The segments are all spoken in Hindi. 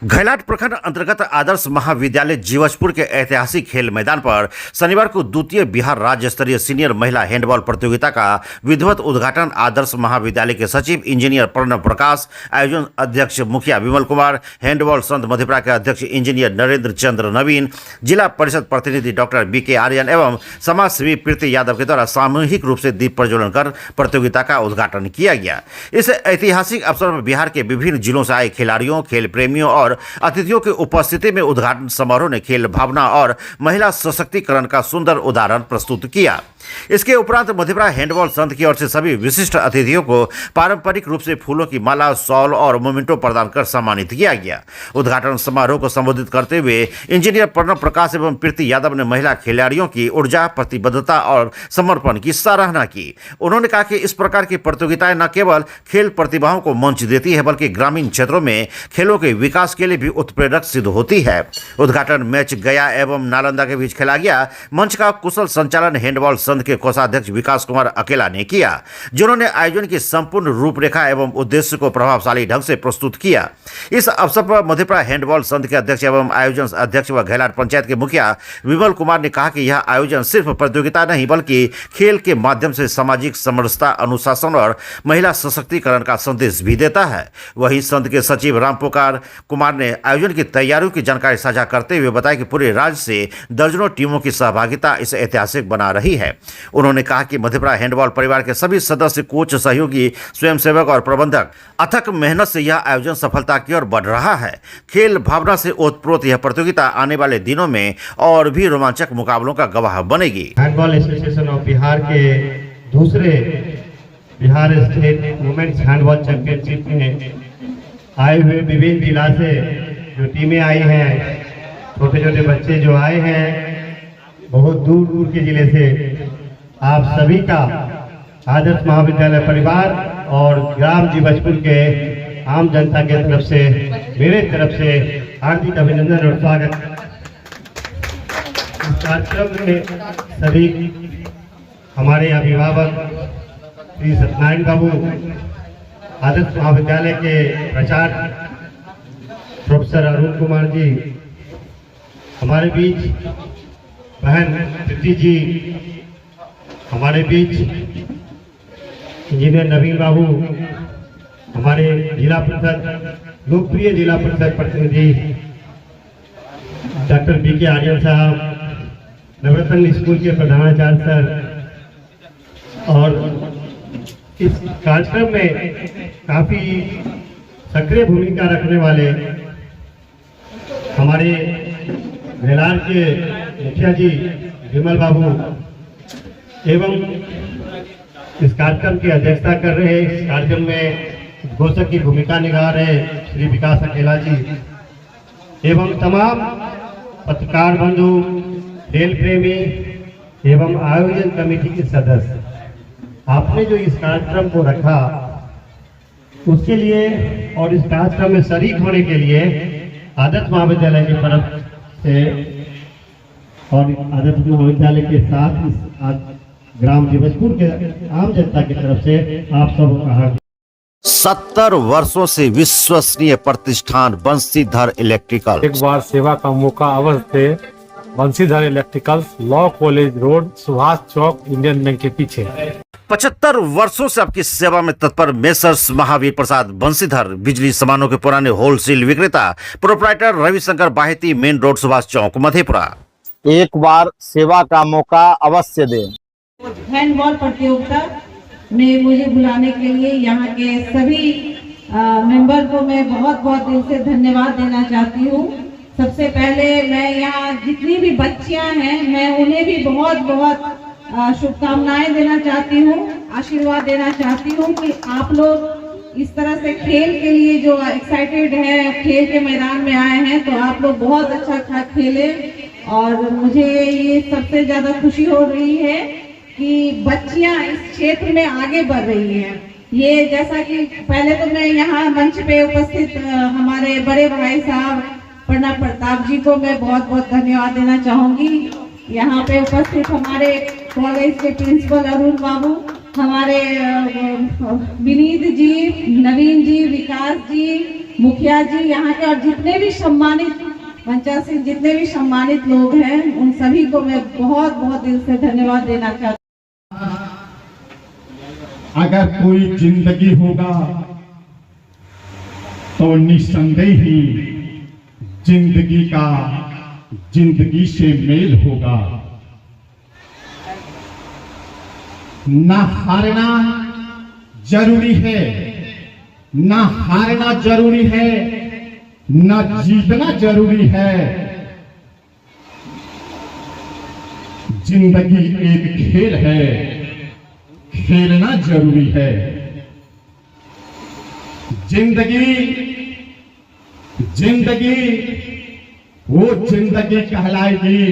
घैलाट प्रखंड अंतर्गत आदर्श महाविद्यालय जीवजपुर के ऐतिहासिक खेल मैदान पर शनिवार को द्वितीय बिहार राज्य स्तरीय सीनियर महिला हैंडबॉल प्रतियोगिता का विधिवत उद्घाटन आदर्श महाविद्यालय के सचिव इंजीनियर प्रणव प्रकाश, आयोजन अध्यक्ष मुखिया विमल कुमार, हैंडबॉल संघ मधेपुरा के अध्यक्ष इंजीनियर नरेंद्र चंद्र नवीन, जिला परिषद प्रतिनिधि डॉक्टर बीके आर्यन एवं समाज सेवी प्रीति यादव के द्वारा सामूहिक रूप से दीप प्रज्वलन कर प्रतियोगिता का उद्घाटन किया गया। इस ऐतिहासिक अवसर पर बिहार के विभिन्न जिलों से आए खिलाड़ियों, खेल प्रेमियों और अतिथियों की उपस्थिति में उद्घाटन समारोह ने खेल भावना और महिला सशक्तिकरण का सुंदर उदाहरण प्रस्तुत किया। इसके उपरांत मधेपुरा हैंडबॉल संघ की ओर से सभी विशिष्ट अतिथियों को पारंपरिक रूप से फूलों की माला, शॉल और मोमेंटो प्रदान कर सम्मानित किया गया। उद्घाटन समारोह को संबोधित करते हुए इंजीनियर प्रणव प्रकाश एवं प्रीति यादव ने महिला खिलाड़ियों की ऊर्जा, प्रतिबद्धता और समर्पण की सराहना की। उन्होंने कहा कि इस प्रकार की प्रतियोगिताएं न केवल खेल प्रतिभाओं को मंच देती है बल्कि ग्रामीण क्षेत्रों में खेलों के विकास के लिए भी उत्प्रेरक सिद्ध होती है। उद्घाटन मैच गया एवं नालंदा के बीच खेला गया। मंच का कुशल संचालन हैंडबॉल संघ के कोषाध्यक्ष विकास कुमार अकेला ने किया, जिन्होंने आयोजन की संपूर्ण रूपरेखा एवं उद्देश्य को प्रभावशाली ढंग से प्रस्तुत किया। इस अवसर पर मधेपुरा हैंडबॉल संघ के अध्यक्ष एवं आयोजन अध्यक्ष व घैलाट पंचायत के मुखिया विमल कुमार ने कहा कि यह आयोजन सिर्फ प्रतियोगिता नहीं बल्कि खेल के माध्यम से सामाजिक समरसता, अनुशासन और महिला सशक्तिकरण का संदेश भी देता है। वहीं संघ के सचिव रामपुकार कुमार ने आयोजन की तैयारियों की जानकारी साझा करते हुए बताया कि पूरे राज्य से दर्जनों टीमों की सहभागिता इस ऐतिहासिक बना रही है। उन्होंने कहा कि मधेपुरा हैंडबॉल परिवार के सभी सदस्य, कोच, सहयोगी, स्वयंसेवक और प्रबंधक अथक मेहनत से यह आयोजन सफलता की ओर बढ़ रहा है। खेल भावना से ओतप्रोत यह प्रतियोगिता आने वाले दिनों में और भी रोमांचक मुकाबलों का गवाह बनेगी। हैंडबॉल एसोसिएशन ऑफ बिहार के दूसरे Bihar state women's handball championship में आए हुए विभिन्न जिला से जो टीमें आई हैं, छोटे छोटे बच्चे जो आए हैं बहुत दूर दूर के जिले से, आप सभी का आदर्श महाविद्यालय परिवार और ग्राम जीवजपुर के आम जनता के तरफ से, मेरे तरफ से हार्दिक अभिनंदन और स्वागत। इस कार्यक्रम में सभी हमारे अभिभावक श्री सत्यनारायण बाबू, आदर्श महाविद्यालय के प्राचार्य प्रोफेसर अरुण कुमार जी, हमारे बीच बहन प्रीति जी, हमारे बीच इंजीनियर नवीन बाबू, हमारे जिला परिषद लोकप्रिय जिला परिषद प्रतिनिधि डॉक्टर बीके आर्यन साहब, नवरत्न स्कूल के प्रधानाचार्य सर, और इस कार्यक्रम में काफी सक्रिय भूमिका रखने वाले हमारे घैलाट के मुखिया जी विमल बाबू एवं इस कार्यक्रम की अध्यक्षता कर रहे, इस कार्यक्रम में घोषक की भूमिका निभा रहे श्री विकास अकेला जी एवं तमाम पत्रकार बंधु, खेल प्रेमी एवं आयोजन कमेटी के सदस्य, आपने जो इस कार्यक्रम को रखा उसके लिए और इस कार्यक्रम में शरीक होने के लिए आदर्श महाविद्यालय की तरफ से और आदर्श महाविद्यालय के साथ इस ग्राम जीवजपुर के आम जनता की तरफ से आप सब 70 वर्षों से विश्वसनीय प्रतिष्ठान बंसीधर इलेक्ट्रिकल। एक बार सेवा का मौका अवश्य थे। Bansidhar electricals, law college road, Subhash Chowk, Indian bank के पीछे। 75 वर्षों से आपकी सेवा में तत्पर मेसर्स महावीर प्रसाद बंसीधर, बिजली सामानों के पुराने होलसेल विक्रेता, proprietor Ravishankar Baheti, main road, Subhash Chowk, Madhepura. एक बार सेवा का मौका अवश्य दें। हैंडबॉल प्रतियोगिता में मुझे बुलाने के लिए यहाँ के सभी मेंबर को मैं बहुत बहुत दिल से धन्यवाद देना चाहती हूँ। सबसे पहले मैं यहाँ जितनी भी बच्चियाँ हैं, मैं उन्हें भी बहुत बहुत शुभकामनाएं देना चाहती हूँ, आशीर्वाद देना चाहती हूँ कि आप लोग इस तरह से खेल के लिए जो एक्साइटेड है, खेल के मैदान में आए हैं, तो आप लोग बहुत अच्छा खेलें। और मुझे ये सबसे ज्यादा खुशी हो रही है कि बच्चियां इस क्षेत्र में आगे बढ़ रही हैं। ये जैसा कि पहले तो मैं यहाँ मंच पे उपस्थित हमारे बड़े भाई साहब प्रणव प्रताप जी को मैं बहुत बहुत धन्यवाद देना चाहूंगी। यहाँ पे उपस्थित हमारे कॉलेज के प्रिंसिपल अरुण बाबू, हमारे विनीत जी, नवीन जी, विकास जी, मुखिया जी यहाँ के और जितने भी सम्मानित पंचायत जितने भी सम्मानित लोग हैं उन सभी को मैं बहुत बहुत दिल से धन्यवाद देना चाहती हूँ। अगर कोई जिंदगी होगा तो निस्संदेह ही जिंदगी का जिंदगी से मेल होगा। ना हारना जरूरी है, ना हारना जरूरी है, ना जीतना जरूरी है। जिंदगी एक खेल है, खेलना जरूरी है। जिंदगी वो जिंदगी कहलाएगी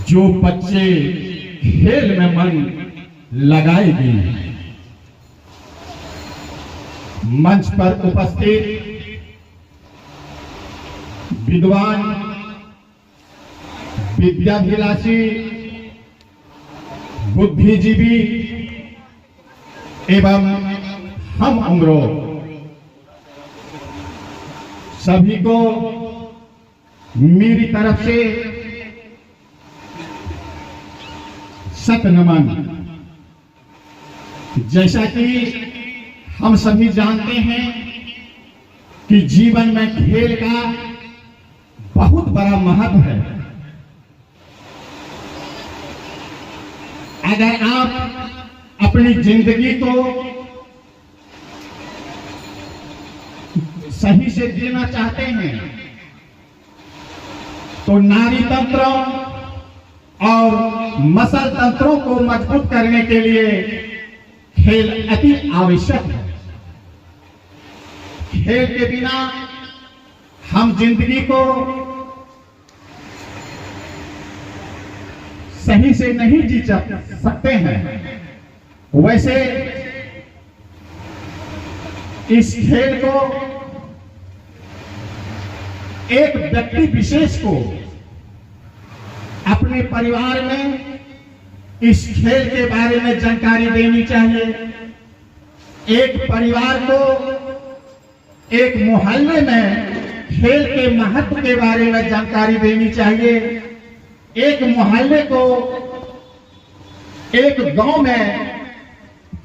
जो बच्चे खेल में मन लगाएगी। मंच पर उपस्थित विद्वान, विद्याभिलाषी, बुद्धिजीवी एवं हम उम्रों सभी को मेरी तरफ से सत नमन। जैसा कि हम सभी जानते हैं कि जीवन में खेल का बहुत बड़ा महत्व है। अगर आप अपनी जिंदगी को सही से जीना चाहते हैं तो नाड़ी तंत्र और मसल तंत्रों को मजबूत करने के लिए खेल अति आवश्यक है। खेल के बिना हम जिंदगी को सही से नहीं जी सकते हैं। वैसे इस खेल को एक व्यक्ति विशेष को अपने परिवार में इस खेल के बारे में जानकारी देनी चाहिए। एक परिवार को, एक मोहल्ले में खेल के महत्व के बारे में जानकारी देनी चाहिए। एक मोहल्ले को, एक गांव में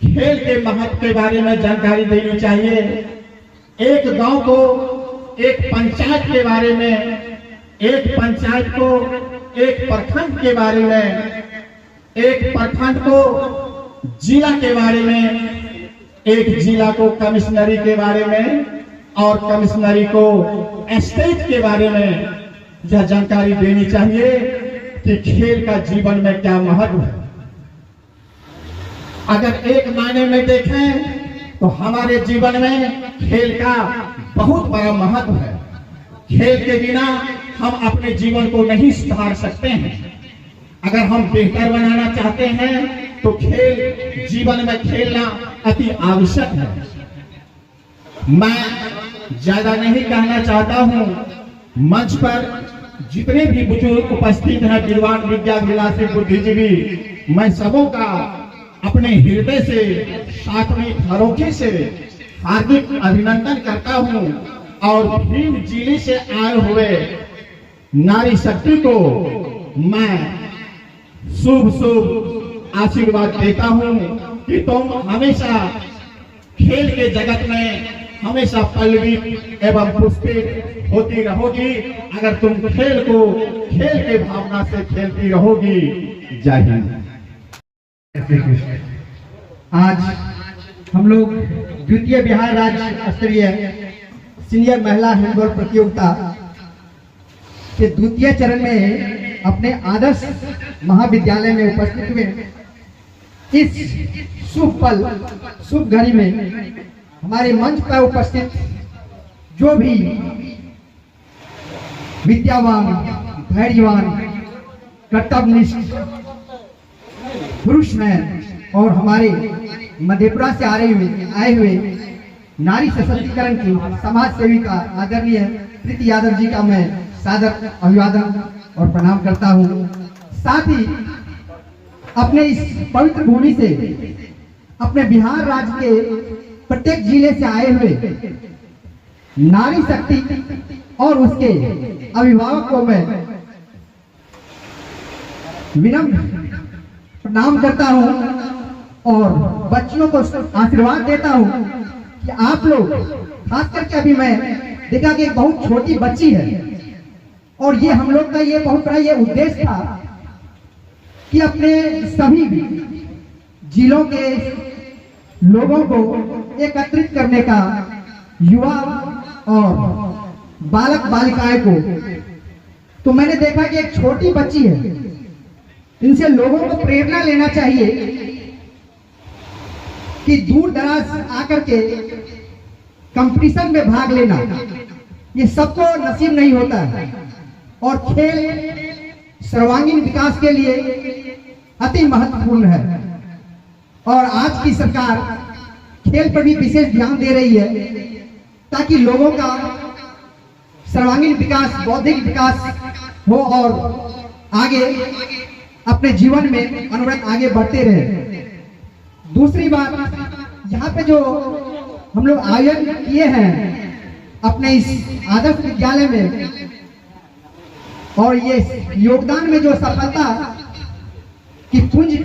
खेल के महत्व के बारे में जानकारी देनी चाहिए। एक गांव को, एक पंचायत के बारे में, एक पंचायत को एक प्रखंड के बारे में, एक प्रखंड को जिला के बारे में, एक जिला को कमिश्नरी के बारे में और कमिश्नरी को स्टेट के बारे में यह जानकारी देनी चाहिए कि खेल का जीवन में क्या महत्व है। अगर एक मायने में देखें तो हमारे जीवन में खेल का बहुत बड़ा महत्व है। खेल के बिना हम अपने जीवन को नहीं सुधार सकते हैं। अगर हम बेहतर बनाना चाहते हैं तो खेल, जीवन में खेलना अति आवश्यक है। मैं ज्यादा नहीं कहना चाहता हूं। मंच पर जितने भी बुजुर्ग उपस्थित हैं, विद्वान, विद्याभिलाषी, बुद्धिजीवी, मैं सबों का अपने हृदय से, सातवीं फरोखे से हार्दिक अभिनंदन करता हूं और भीम जिले से आए हुए नारी शक्ति को मैं शुभ शुभ आशीर्वाद देता हूं कि तुम हमेशा खेल के जगत में हमेशा पल्लवित एवं पुष्पित होती रहोगी। अगर तुम खेल को खेल के भावना से खेलती रहोगी। जय हिंद। आज हम लोग द्वितीय बिहार राज्य स्तरीय सीनियर महिला हैंडबॉल प्रतियोगिता के द्वितीय चरण में अपने आदर्श महाविद्यालय में उपस्थित हुए। इस शुभ पल, शुभ घड़ी में हमारे मंच पर उपस्थित जो भी विद्यावान, धैर्यवान, कर्तव्यनिष्ठ पुरुष हैं और हमारे मधेपुरा से आए हुए नारी सशक्तिकरण की समाज सेविका आदरणीय प्रीति यादव जी का मैं सादर अभिवादन और प्रणाम करता हूं। साथ ही अपने इस पवित्र भूमि से, अपने बिहार राज्य के प्रत्येक जिले से आए हुए नारी शक्ति और उसके अभिभावक को मैं विनम्र प्रणाम करता हूं और बच्चियों को आशीर्वाद देता हूं कि आप लोग, खास करके अभी मैं देखा कि एक बहुत छोटी बच्ची है और ये हम लोग का ये बहुत बड़ा ये उद्देश्य था कि अपने सभी जिलों के लोगों को एकत्रित करने का, युवा और बालक बालिकाएं को। तो मैंने देखा कि एक छोटी बच्ची है, इनसे लोगों को प्रेरणा लेना चाहिए कि दूर दराज आकर के कंपटीशन में भाग लेना ये सबको नसीब नहीं होता है और खेल सर्वांगीण विकास के लिए अति महत्वपूर्ण है। और आज की सरकार खेल पर भी विशेष ध्यान दे रही है ताकि लोगों का सर्वांगीण विकास, बौद्धिक विकास हो और आगे अपने जीवन में अनवरत आगे बढ़ते रहे। दूसरी बात, यहाँ पे जो हम लोग आयोजन किए हैं अपने इस आदर्श विद्यालय में और ये योगदान में जो सफलता की पुंज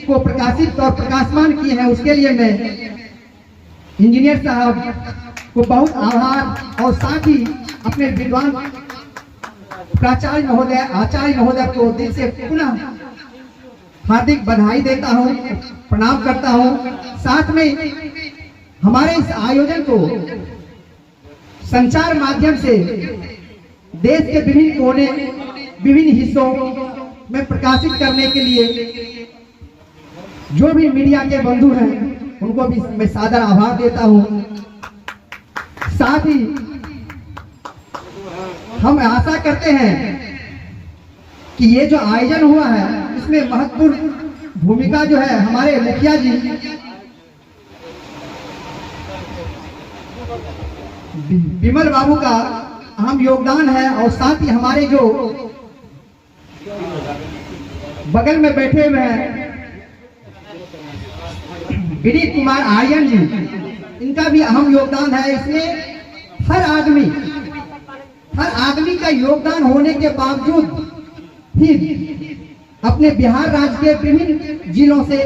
को प्रकाशित और प्रकाशमान किए हैं, उसके लिए मैं इंजीनियर साहब को बहुत आभार और साथ ही अपने विद्वान प्राचार्य महोदय, आचार्य महोदय को दिल से पुनः हार्दिक बधाई देता हूं, प्रणाम करता हूं। साथ में हमारे इस आयोजन को संचार माध्यम से देश के विभिन्न कोने, विभिन्न हिस्सों में प्रकाशित करने के लिए जो भी मीडिया के बंधु हैं उनको भी मैं सादर आभार देता हूं। साथ ही हम आशा करते हैं कि ये जो आयोजन हुआ है इसमें महत्वपूर्ण भूमिका जो है हमारे मुखिया जी विमल बाबू का अहम योगदान है और साथ ही हमारे जो बगल में बैठे हुए हैं विनीत कुमार आर्यन जी, इनका भी अहम योगदान है। इसमें हर आदमी का योगदान होने के बावजूद ही अपने बिहार राज्य के विभिन्न जिलों से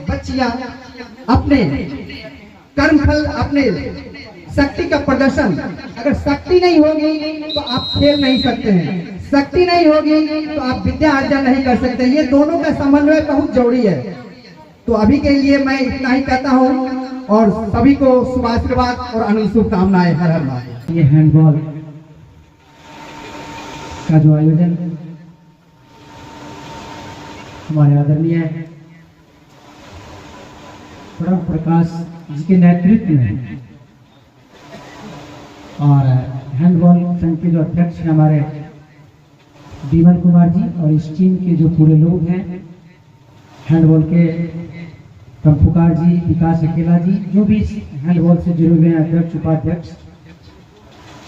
बच्चियां अपने कर्मफल, अपने शक्ति का प्रदर्शन, अगर शक्ति नहीं होगी तो आप खेल नहीं सकते हैं, शक्ति नहीं होगी तो आप विद्या अर्जन नहीं कर सकते। ये दोनों का समन्वय बहुत जरूरी है। तो अभी के लिए मैं इतना ही कहता हूँ और सभी को शुभाशीर्वाद और अनंत शुभकामनाएं। हर हर महादेव। ये हैंडबॉल का जो आयोजन हमारे आदरणीय प्रणव प्रकाश जी के नेतृत्व में और हैंडबॉल संघ के जो अध्यक्ष हैं हमारे विमल कुमार जी और इस टीम के जो पूरे लोग हैं, हैंडबॉल के कंपुकार जी, विकास अकेला जी, जो भी इस हैंडबॉल से जुड़े हुए हैं, अध्यक्ष उपाध्यक्ष,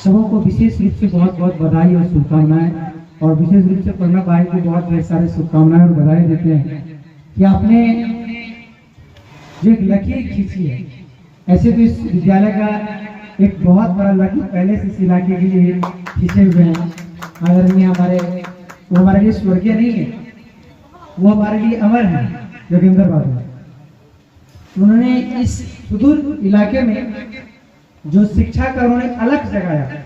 सबों को विशेष रूप से बहुत बहुत बधाई और शुभकामनाएं। और विशेष रूप से प्रणव भाई को बहुत ढेर सारे शुभकामनाएं और बधाई देते हैं कि आपने जो एक लकीर खींची है। ऐसे तो इस विद्यालय का एक बहुत बड़ा लकीर पहले से इस इलाके के लिए खींचे हुए हैं। आदरणीय वो हमारे लिए स्वर्गीय नहीं है, वो हमारे लिए अमर है, योगेंद्र बाबू। उन्होंने इस सुदूर इलाके में जो शिक्षा का उन्होंने अलग जगाया।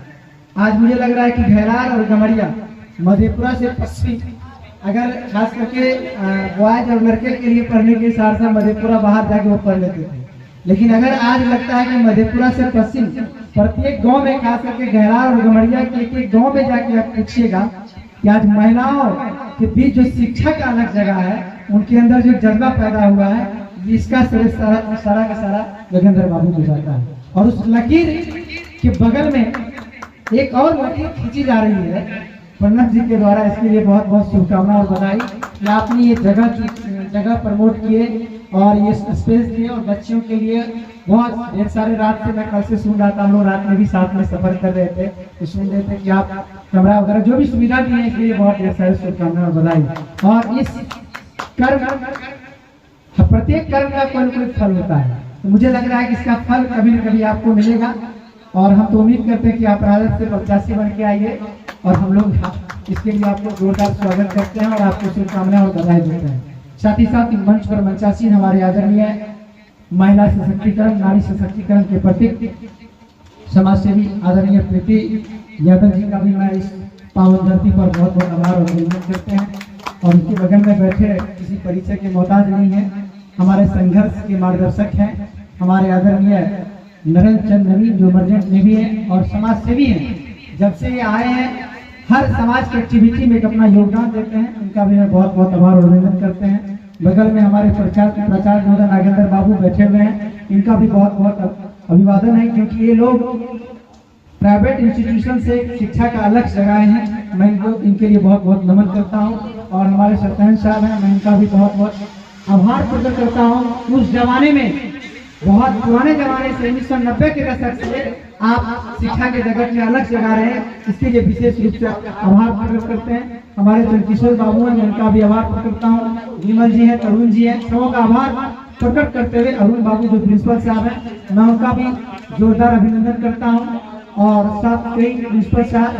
आज मुझे लग रहा है कि घेरार और गमरिया मधेपुरा से पश्चिम, अगर खास करके बॉयज और लड़के के लिए पढ़ने के साथ मधेपुरा बाहर जाके वो पढ़ लेते थे, लेकिन अगर आज लगता है कि मधेपुरा से पश्चिम प्रत्येक गांव में, खास करके घेरार और गमरिया के एक गांव में जाके आप पूछिएगा कि आज महिलाओं के बीच जो शिक्षा का अलग जगह है, उनके अंदर जो जज्बा पैदा हुआ है, इसका श्रेय सारा का सारा योगेंद्र बाबू को जाता है। और उस लकीर के बगल में एक और लकीर खींची जा रही है प्रणव जी के द्वारा। इसके लिए बहुत बहुत शुभकामनाएं और बधाई कि आपने ये जगह प्रमोट किए और ये स्पेस दिए और बच्चियों के लिए बहुत ढेर सारे। रात से मैं कल से सुन रहा था, हम लोग रात में भी साथ में सफर कर रहे थे, तो सुन रहे थे कि आप कमरा वगैरह जो भी सुविधा दी है, इसके लिए बहुत ढेर सारे शुभकामनाएं और बधाई। और इस कर्म, प्रत्येक कर्म का कोई न कोई फल होता है, तो मुझे लग रहा है कि इसका फल कभी न कभी आपको मिलेगा। और हम तो उम्मीद करते हैं कि आप राजद से प्रत्याशी बन के आइए और हम लोग इसके लिए आपको जोरदार स्वागत करते हैं और आपको शुभकामनाएं और बधाई देते हैं। साथ ही साथ मंच पर मंचासीन हमारे आदरणीय महिला सशक्तिकरण, नारी सशक्तिकरण के प्रतीक समाज सेवी आदरणीय प्रीति यादव जी का भी मैं इस पावन धरती पर बहुत बहुत आभार और अभिनंदन करते हैं। और उसके बगल में बैठे किसी परिचय के मोहताज नहीं है, हमारे संघर्ष के मार्गदर्शक हैं, हमारे आदरणीय नरेंद्र चंद्र नवीन जो मर्जेंट नेवी हैं और समाज सेवी हैं। जब से ये आए हैं हर समाज की एक्टिविटी में एक अपना योगदान देते हैं, उनका भी मैं बहुत बहुत आभार और अभिनंदन करते हैं। बगल में हमारे प्राचार्य नागेंद्र बाबू बैठे हुए हैं, इनका भी बहुत बहुत अभिवादन है, क्योंकि ये लोग प्राइवेट इंस्टीट्यूशन से शिक्षा का अलग जगाए हैं। मैं इनके लिए बहुत बहुत नमन करता हूँ। और हमारे सरपंच साहब हैं, मैं इनका भी बहुत बहुत आभार प्रकट करता हूँ। उस जमाने में, बहुत पुराने जमाने से 1990 के दशक से आप शिक्षा के जगत में अलग जगा रहे हैं, इसके लिए विशेष रूप से आभार प्रकट करते हैं। हमारे चंद्रकिशोर बाबू हैं, मैं उनका भी आभार प्रकट करता हूँ। विमल जी हैं, तरुण जी हैं, सबों का आभार प्रकट करते हुए अरुण बाबू जो प्रिंसिपल साहब हैं, मैं उनका भी जोरदार अभिनंदन करता हूँ। और साथ कई प्रिंसिपल साहब,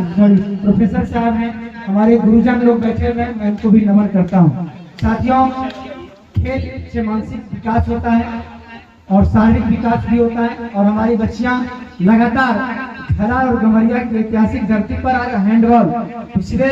प्रोफेसर साहब हैं, हमारे गुरुजन लोग बैठे हुए हैं, मैं उनको भी नमन करता हूँ। साथियों, खेल से मानसिक विकास होता है और शारीरिक विकास भी होता है। और हमारी बच्चियां लगातार घरा और गमरिया की ऐतिहासिक धरती पर आज हैंडबॉल पिछले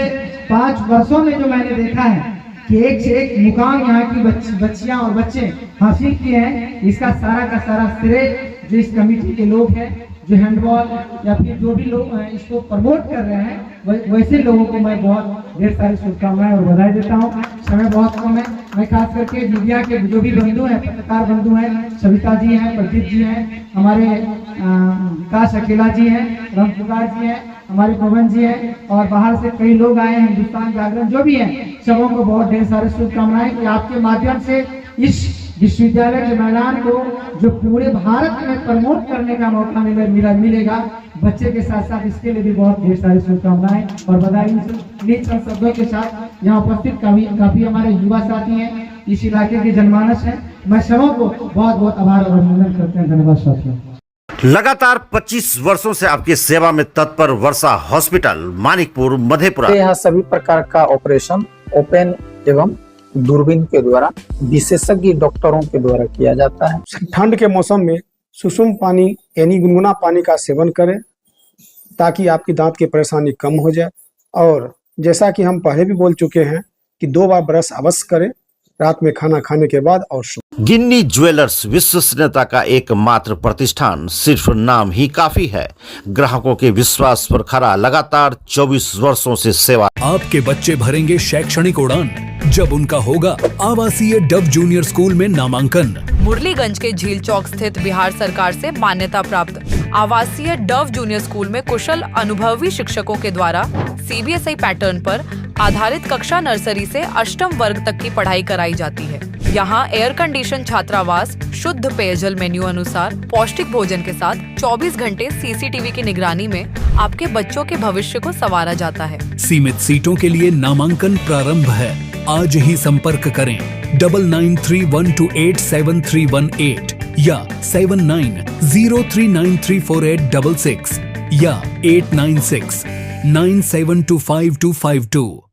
5 वर्षों में जो मैंने देखा है कि एक से एक मुकाम यहाँ की बच्चियां और बच्चे हासिल किए हैं, इसका सारा का सारा श्रेय जो इस कमेटी के लोग हैं, जो हैंडबॉल या फिर जो भी लोग हैं इसको प्रमोट कर रहे हैं, वैसे लोगों को मैं बहुत ढेर सारी शुभकामनाएं और बधाई देता हूं। समय बहुत कम है, मैं खास करके मीडिया के जो भी बंधु हैं, पत्रकार बंधु हैं, सविता जी हैं, प्रदीप जी हैं, हमारे विकास अकेला जी हैं, राम पुकार जी हैं, हमारे पवन जी हैं, और बाहर से कई लोग आए हैं, हिंदुस्तान जागरण जो भी हैं, सबों को बहुत ढेर सारे शुभकामनाएं कि आपके माध्यम से इस विश्वविद्यालय के मैदान को जो पूरे भारत में प्रमोट करने का मौका मिलेगा, बच्चे के साथ साथ इसके लिए भी बहुत ढेर सारी शुभकामनाएं और बधाई। चंद शब्दों के साथ यहाँ उपस्थित काफी हमारे युवा साथी हैं, इस इलाके के जनमानस हैं, मैं सबों को बहुत बहुत आभार और अभिनंदन करते हैं। धन्यवाद साथियों। लगातार 25 वर्षों से आपकी सेवा में तत्पर वर्षा हॉस्पिटल, मानिकपुर, मधेपुरा। यहाँ सभी प्रकार का ऑपरेशन ओपन एवं दूरबीन के द्वारा विशेषज्ञ डॉक्टरों के द्वारा किया जाता है। ठंड के मौसम में सुसुम पानी यानी गुनगुना पानी का सेवन करें ताकि आपकी दांत की परेशानी कम हो जाए। और जैसा कि हम पहले भी बोल चुके हैं कि 2 बार ब्रश अवश्य करें, रात में खाना खाने के बाद और गिन्नी ज्वेलर्स विश्वसनीयता का एकमात्र प्रतिष्ठान, सिर्फ नाम ही काफी है। ग्राहकों के विश्वास पर खरा, लगातार 24 वर्षों से सेवा। आपके बच्चे भरेंगे शैक्षणिक उड़ान जब उनका होगा आवासीय डव जूनियर स्कूल में नामांकन। मुरलीगंज के झील चौक स्थित बिहार सरकार से मान्यता प्राप्त आवासीय डव जूनियर स्कूल में कुशल अनुभवी शिक्षकों के द्वारा CBSI पैटर्न पर आधारित कक्षा नर्सरी से 8वीं वर्ग तक की पढ़ाई कराई जाती है। यहाँ एयर कंडीशन छात्रावास, शुद्ध पेयजल मेन्यू अनुसार पौष्टिक भोजन के साथ 24 घंटे CCTV की निगरानी में आपके बच्चों के भविष्य को संवारा जाता है। सीमित सीटों के लिए नामांकन प्रारंभ है। आज ही संपर्क करें 9931287318 या 7903934866 या 8969725252।